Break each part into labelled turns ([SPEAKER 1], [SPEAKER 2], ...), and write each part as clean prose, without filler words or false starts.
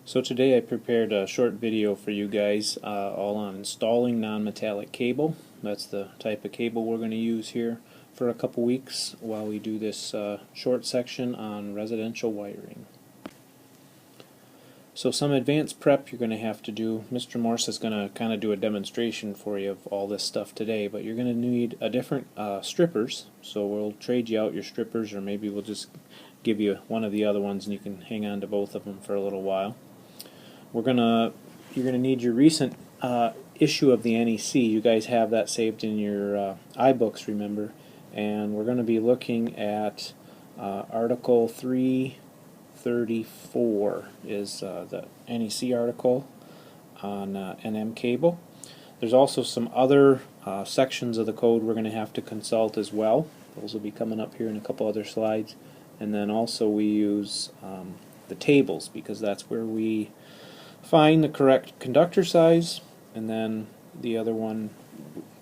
[SPEAKER 1] So today I prepared a short video for you guys all on installing non-metallic cable. That's the type of cable we're going to use here for a couple weeks while we do this short section on residential wiring. So some advanced prep you're going to have to do. Mr. Morse is going to kind of do a demonstration for you of all this stuff today, but you're going to need a different strippers. So we'll trade you out your strippers, or maybe we'll just give you one of the other ones and you can hang on to both of them for a little while. You're gonna need your recent issue of the NEC. You guys have that saved in your iBooks, remember? And we're going to be looking at Article 334 is the NEC article on NM cable. There's also some other sections of the code we're going to have to consult as well. Those will be coming up here in a couple other slides. And then also we use the tables, because that's where we find the correct conductor size. And then the other one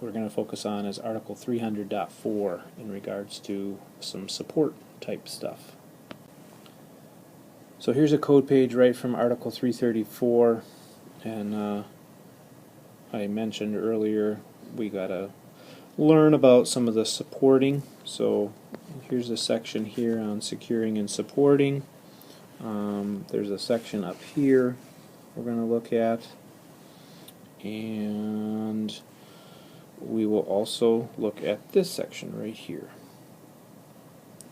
[SPEAKER 1] we're going to focus on is Article 300.4 in regards to some support type stuff. So here's a code page right from Article 334, and I mentioned earlier we got to learn about some of the supporting. So here's a section here on securing and supporting. There's a section up here we're going to look at, and we will also look at this section right here.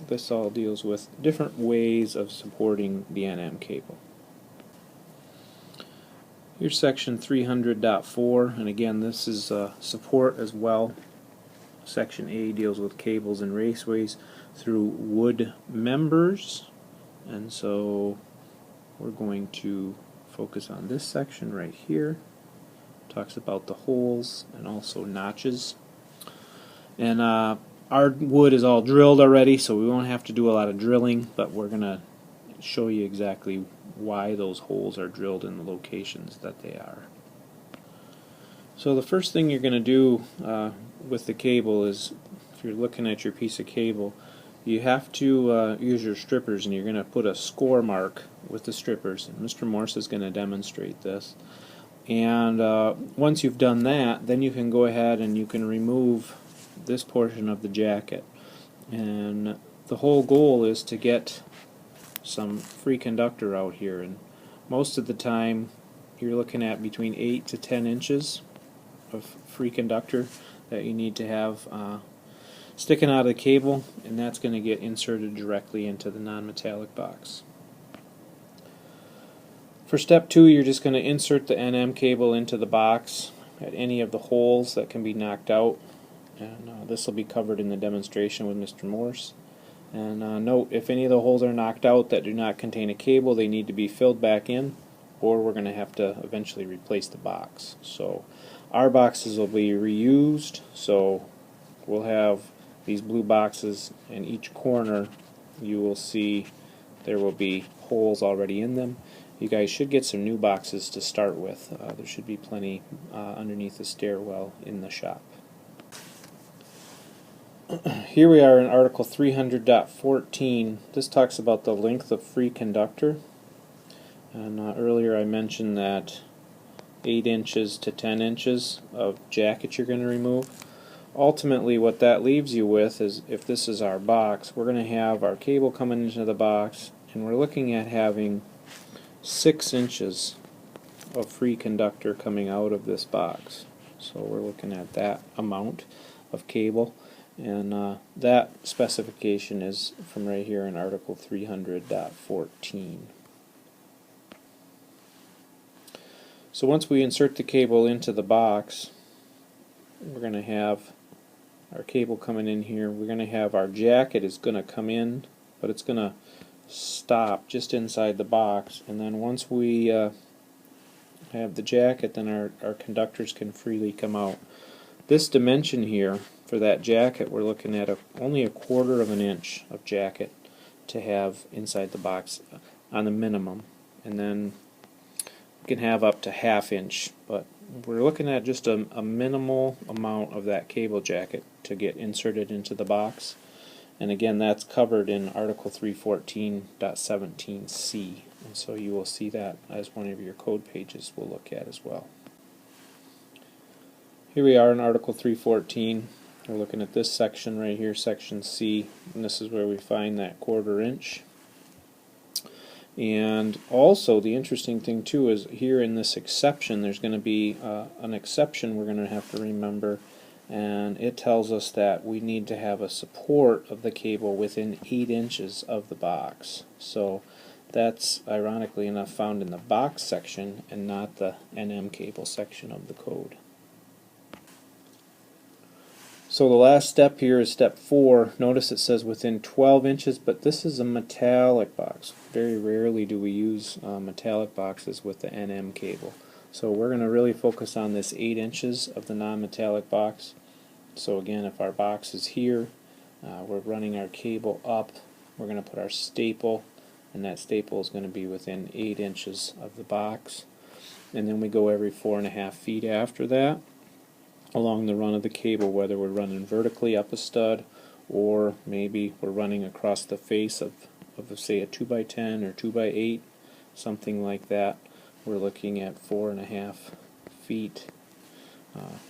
[SPEAKER 1] This all deals with different ways of supporting the NM cable. Here's section 300.4, and again this is support as well. Section A deals with cables and raceways through wood members, and so we're going to focus on this section right here. Talks about the holes and also notches. And our wood is all drilled already, so we won't have to do a lot of drilling, but we're going to show you exactly why those holes are drilled in the locations that they are. So the first thing you're going to do with the cable is, if you're looking at your piece of cable, you have to use your strippers, and you're going to put a score mark with the strippers. And Mr. Morse is going to demonstrate this. And once you've done that, then you can go ahead and you can remove this portion of the jacket. And the whole goal is to get some free conductor out here. And most of the time you're looking at between 8 to 10 inches of free conductor that you need to have sticking out of the cable, and that's going to get inserted directly into the non-metallic box. For step 2, you're just going to insert the NM cable into the box at any of the holes that can be knocked out, and this will be covered in the demonstration with Mr. Morse. And note, if any of the holes are knocked out that do not contain a cable, they need to be filled back in, or we're going to have to eventually replace the box. So our boxes will be reused, so we'll have these blue boxes, in each corner you will see there will be holes already in them. You guys should get some new boxes to start with. There should be plenty underneath the stairwell in the shop. Here we are in Article 300.14. This talks about the length of free conductor. And earlier I mentioned that 8 inches to 10 inches of jacket you're going to remove. Ultimately what that leaves you with is, if this is our box, we're going to have our cable coming into the box, and we're looking at having 6 inches of free conductor coming out of this box. So we're looking at that amount of cable, and that specification is from right here in Article 300.14. So once we insert the cable into the box, we're going to have our cable coming in here. We're going to have our jacket is going to come in, but it's going to stop just inside the box. And then once we have the jacket, then our conductors can freely come out. This dimension here for that jacket, we're looking at only 1/4 of an inch of jacket to have inside the box on the minimum. And then you can have up to 1/2 inch, but we're looking at just a minimal amount of that cable jacket to get inserted into the box. And again, that's covered in Article 314.17c. And so you will see that as one of your code pages we'll look at as well. Here we are in Article 314. We're looking at this section right here, Section C, and this is where we find that 1/4 inch. And also the interesting thing too is here in this exception there's going to be an exception we're going to have to remember, and it tells us that we need to have a support of the cable within 8 inches of the box. So that's ironically enough found in the box section and not the NM cable section of the code. So the last step here is step 4. Notice it says within 12 inches, but this is a metallic box. Very rarely do we use metallic boxes with the NM cable. So we're going to really focus on this 8 inches of the non-metallic box. So again, if our box is here, we're running our cable up, we're going to put our staple, and that staple is going to be within 8 inches of the box. And then we go every 4.5 feet after that along the run of the cable, whether we're running vertically up a stud or maybe we're running across the face of say a 2x10 or 2x8, something like that. We're looking at 4.5 feet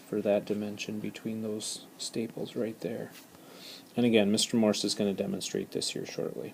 [SPEAKER 1] for that dimension between those staples right there. And again, Mr. Morse is going to demonstrate this here shortly.